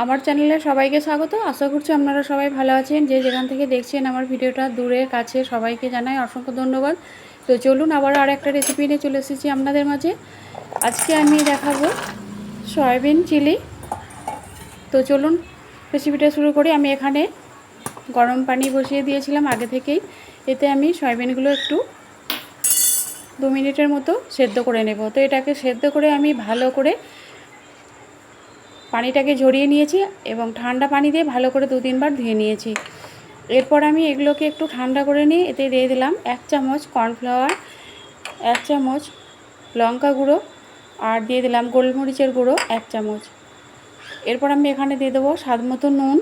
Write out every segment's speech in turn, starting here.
আমার চ্যানেলে সবাইকে স্বাগত। আশা করছি আপনারা সবাই ভালো আছেন। যে যেখান থেকে দেখছেন আমার ভিডিওটা, দূরে কাছে সবাইকে জানাই অসংখ্য ধন্যবাদ। তো চলুন আবার আর একটা রেসিপি নিয়ে চলে এসেছি আপনাদের মাঝে। আজকে আমি দেখাবো সয়াবিন চিলি। তো চলুন রেসিপিটা শুরু করি। আমি এখানে গরম পানি বসিয়ে দিয়েছিলাম আগে থেকেই। এতে আমি সয়াবিনগুলো একটু 2 মিনিটের মতো সেদ্ধ করে নেব। তো এটাকে সেদ্ধ করে আমি ভালো করে পানিটাকে ঝরিয়ে নিয়েছি এবং ঠান্ডা পানি দিয়ে ভালো করে 2-3 বার ধুয়ে নিয়েছি। এরপর আমি এগুলোকে একটু ঠান্ডা করে নিয়ে এতে দিয়ে দিলাম 1 চামচ কর্নফ্লাওয়ার, 1 চামচ লঙ্কা গুঁড়ো আর দিয়ে দিলাম গোলমরিচের গুঁড়ো 1 চামচ। এরপর আমি এখানে দিয়ে দেবো স্বাদ মতো নুন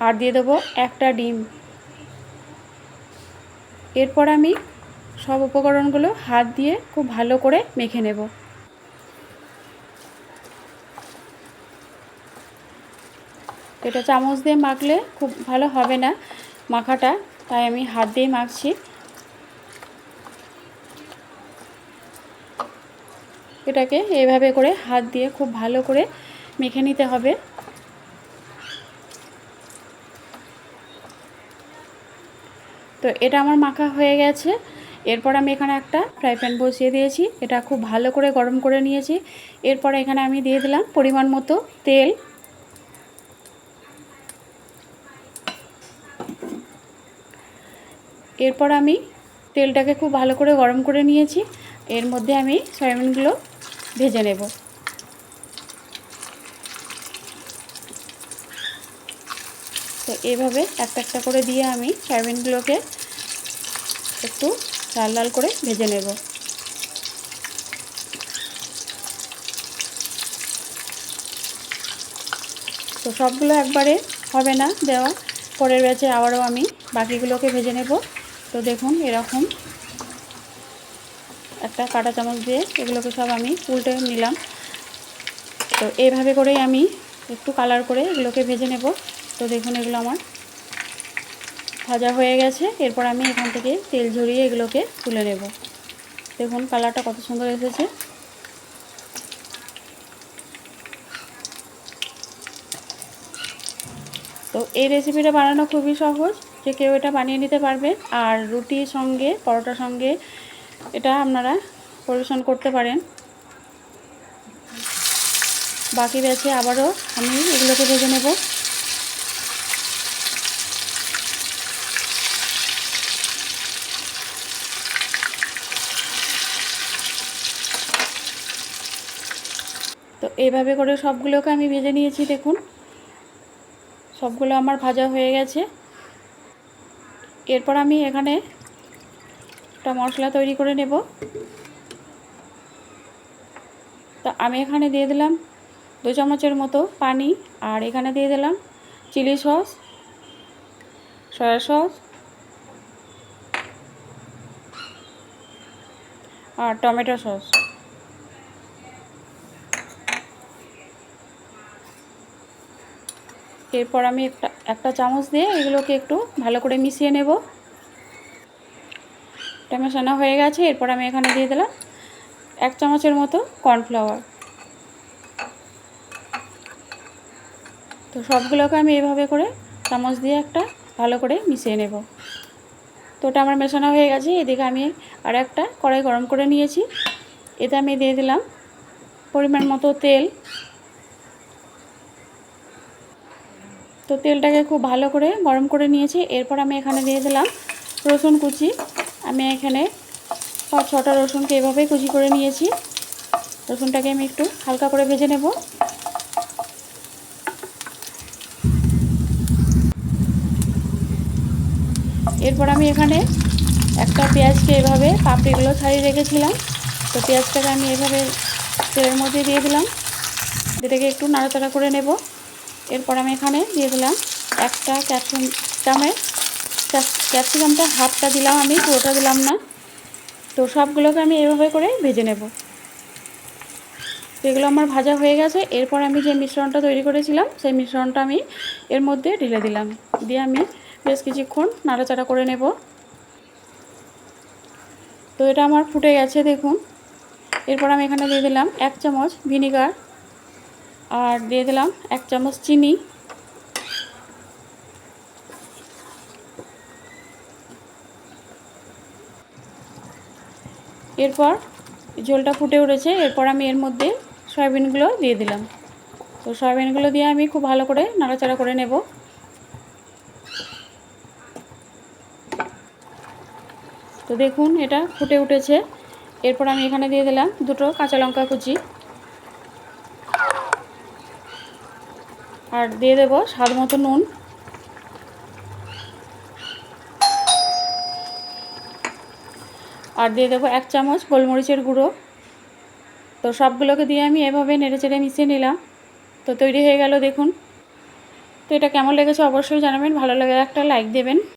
আর দিয়ে দেবো একটা ডিম। এরপর আমি সব উপকরণগুলো হাত দিয়ে খুব ভালো করে মেখে নেব। এটা চামচ দিয়ে মাখলে খুব ভালো হবে না মাখাটা, তাই আমি হাত দিয়ে মাখছি। এটাকে এইভাবে করে হাত দিয়ে খুব ভালো করে মেখে নিতে হবে। তো এটা আমার মাখা হয়ে গেছে। এরপর আমি এখানে একটা ফ্রাই প্যান বসিয়ে দিয়েছি, এটা খুব ভালো করে গরম করে নিয়েছি। এরপর এখানে আমি দিয়ে দিলাম পরিমাণ মতো তেল। এরপর আমি তেলটাকে খুব ভালো করে গরম করে নিয়েছি। এর মধ্যে আমি সয়াবিনগুলো ভেজে নেব। তো এইভাবে একটা একটা করে দিয়ে আমি সয়াবিনগুলোকে একটু লাল লাল করে ভেজে নেব। তো সবগুলো একবারে হবে না দেওয়া, পরের ব্যাচে আবারও আমি বাকিগুলোকে ভেজে নেব। তো দেখুন এরকম একটা কাঁটা চামচ দিয়ে এগুলোকে সব আমি উল্টে নিলাম। তো এইভাবে করেই আমি একটু কালার করে এগুলোকে ভেজে নেব। তো দেখুন এগুলো আমার ভাজা হয়ে গেছে। এরপর আমি এখান থেকে তেল ঝরিয়ে এগুলোকে তুলে নেব। দেখুন কালারটা কত সুন্দর এসেছে। তো এই রেসিপিটা বানানো খুবই সহজ, যে কেউ এটা বানিয়ে নিতে পারবে। আর রুটির সঙ্গে, পরোটার সঙ্গে এটা আপনারা পরিবেশন করতে পারেন। বাকি ব্যাচে আবারও আমি এগুলোকে ভেজে নেব। তো এইভাবে করে সবগুলোকে আমি ভেজে নিয়েছি। দেখুন সবগুলো আমার ভাজা হয়ে গেছে। এরপর আমি এখানে একটা মশলা তৈরি করে নেব। তো আমি এখানে দিয়ে দিলাম 2 চামচের মতো পানি আর এখানে দিয়ে দিলাম চিলি সস, সয়া সস আর টমেটো সস। এরপর আমি একটা চামচ দিয়ে এগুলোকে একটু ভালো করে মিশিয়ে নেব। এটা মেশানো হয়ে গেছে। এরপর আমি এখানে দিয়ে দিলাম 1 চামচের মতো কর্নফ্লাওয়ার। তো সবগুলোকে আমি এইভাবে করে চামচ দিয়ে একটা ভালো করে মিশিয়ে নেব। তো ওটা আমার মেশানো হয়ে গেছে। এদিকে আমি আর একটা কড়াই গরম করে নিয়েছি, এতে আমি দিয়ে দিলাম পরিমাণ মতো তেল। তো তেলটাকে খুব ভালো করে গরম করে নিয়েছি। এরপর আমি এখানে দিয়ে দিলাম রসুন কুচি। আমি এখানে 5-6টা রসুনকে এভাবেই কুচি করে নিয়েছি। রসুনটাকে আমি একটু হালকা করে ভেজে নেব। এরপর আমি এখানে একটা পেঁয়াজকে এভাবে পাপড়িগুলো ছাড়িয়ে রেখেছিলাম। তো পেঁয়াজটাকে আমি এভাবে তেলের মধ্যে দিয়ে দিলাম, এটাকে একটু নাড়াচাড়া করে নেব। এরপর আমি এখানে দিয়ে দিলাম একটা ক্যাপসিকামটা হাফটা দিলাম, আমি পুরোটা দিলাম না। তো সবগুলোকে আমি এভাবে করে ভেজে নেব। এগুলো আমার ভাজা হয়ে গেছে। এরপর আমি যে মিশ্রণটা তৈরি করেছিলাম সেই মিশ্রণটা আমি এর মধ্যে ঢেলে দিলাম, দিয়ে আমি বেশ কিছুক্ষণ নাড়াচাড়া করে নেব। তো এটা আমার ফুটে গেছে দেখুন। এরপর আমি এখানে দিয়ে দিলাম 1 চামচ ভিনিগার। আর দিয়ে দিলাম 1 চামচ চিনি। এরপর ঝোলটা ফুটে উঠেছে, এরপর আমি এর মধ্যে সয়াবিনগুলো দিয়ে দিলাম। তো সয়াবিনগুলো দিয়ে আমি খুব ভালো করে নাড়াচাড়া করে নেব। তো দেখুন এটা ফুটে উঠেছে। এরপর আমি এখানে দিয়ে দিলাম 2টো কাঁচা লঙ্কা কুচি, আর দিয়ে দেব স্বাদ মতো নুন। আর দিয়ে দেবো 1 চামচ গোলমরিচের গুঁড়ো। তো সবগুলোকে দিয়ে আমি এভাবে নেড়েচেড়ে মিশিয়ে নিলাম। তো তৈরি হয়ে গেল দেখুন। তো এটা কেমন লেগেছে অবশ্যই জানাবেন, ভালো লাগলে একটা লাইক দেবেন।